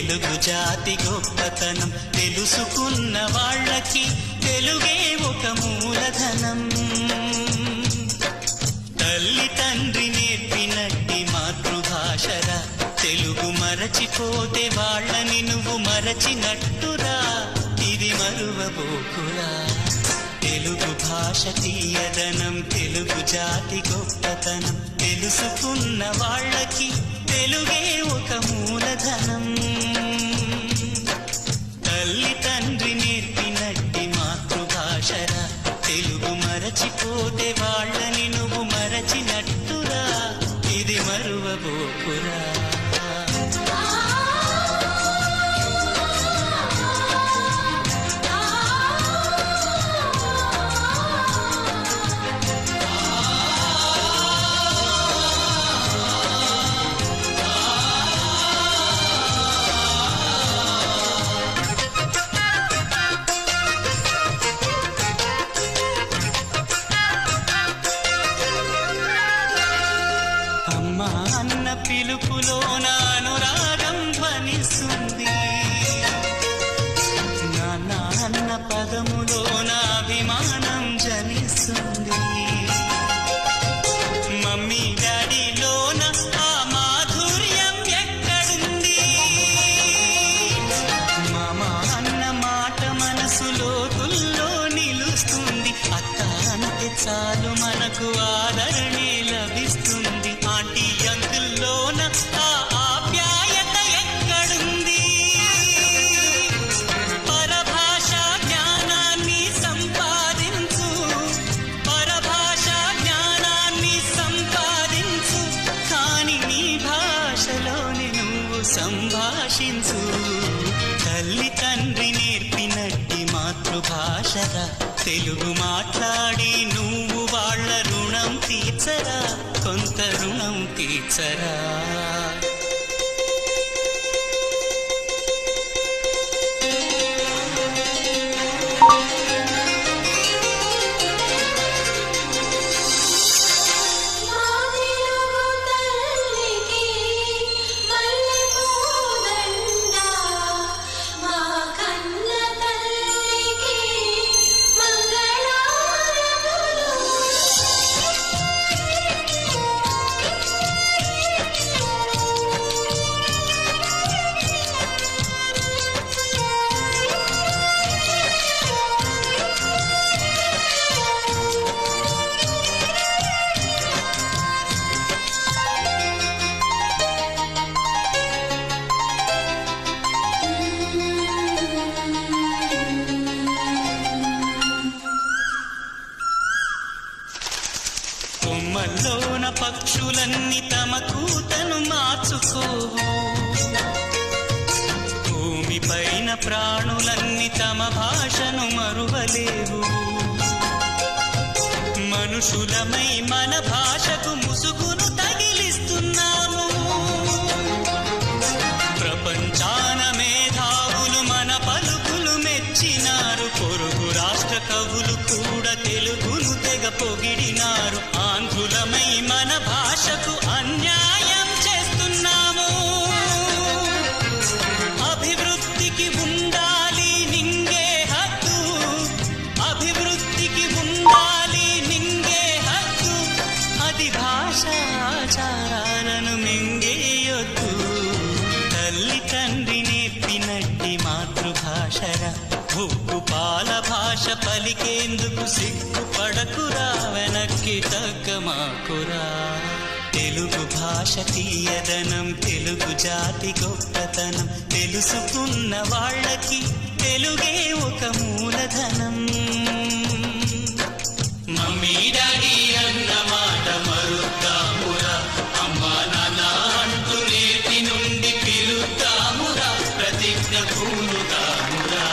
తెలుగు జాతి గొప్పతనం తెలుసుకున్న వాళ్ళకి తెలుగే ఒక మూలధనం. తల్లి తండ్రి నేర్పినట్టి మాతృభాషరా, తెలుగు మరచిపోతే వాళ్ళని నువ్వు మరచినట్టురా, ఇది మరువబోకురా. తెలుగు భాష తీయదనం, తెలుగు జాతి గొప్పతనం తెలుసుకున్న వాళ్ళకి తెలుగే ఒక మూలధనం. తల్లి తండ్రి నేర్పినట్టి మాతృభాషరా, తెలుగు మరచిపోతే వాళ్ళని నువ్వు మరచినట్టురా, ఇది మరువబోకురా. అన్న పిలుపులోన అనురాగం ధ్వనిస్తుంది, నాన్న అన్న పదములోన అభిమానం జనిస్తుంది. మమ్మీ డాడీలోన ఆ మాధుర్యం ఎక్కడుంది? మామ అన్న మాట మనసులో తుల్లో నిలుస్తుంది. అత్త అంటే చాలు మనకు ఆదరణే లభిస్తుంది. ఆంటీ అంకుల్లోన ఆ ఆప్యాయత ఎక్కడుంది? పరభాషా జ్ఞానాన్ని సంపాదించు, పరభాషా జ్ఞానాన్ని సంపాదించు, కాని నీ భాషలోని నువ్వు సంభాషించు. తల్లి తండ్రి నేర్పినట్టి మాతృభాషరా, తెలుగు మాట్లాడి నువ్వు వాళ్ళ రుణం తీర్చరా, కొంత రుణం తీర్చరా. కొమ్మల్లోన పక్షులన్నీ తమ కూతను మార్చుకోవు, భూమిపైన ప్రాణులన్నీ తమ భాషను మరువలేవు. మనుషులమై మన భాషకు ముసుగును తగిలిస్తున్నాము. ప్రపంచాన మేధావులు మన పలుకులు మెచ్చినారు. పొరుగు రాష్ట్ర కవులు కూడా తెలుగును తెగ పొగిడినారు. ఆంధ్రులమై మన భాషకు అన్యాయం చేస్తున్నాము. అభివృద్ధికి ఉండాలి నింగే హద్దు, అభివృద్ధికి ఉండాలి నింగే హద్దు, అది భాషాచారాలను మింగేయొద్దు. తల్లి తండ్రి నేర్పినట్టి మాతృభాషరా, ఉప్పు పాల భాష పలికేందుకు సిగ్గుపడకురా, వెనక్కి తగ్గమాకురా. తెలుగు భాష తీయదనం, తెలుగు జాతి గొప్పతనం తెలుసుకున్న వాళ్ళకి తెలుగే ఒక మూలధనం. మమ్మీ డాడీ అన్న మాట మరుద్దామురా, అమ్మా నాన్న అంటూ నేటి నుండి పిలుద్దామురా, ప్రతిజ్ఞ పూనుదామురా.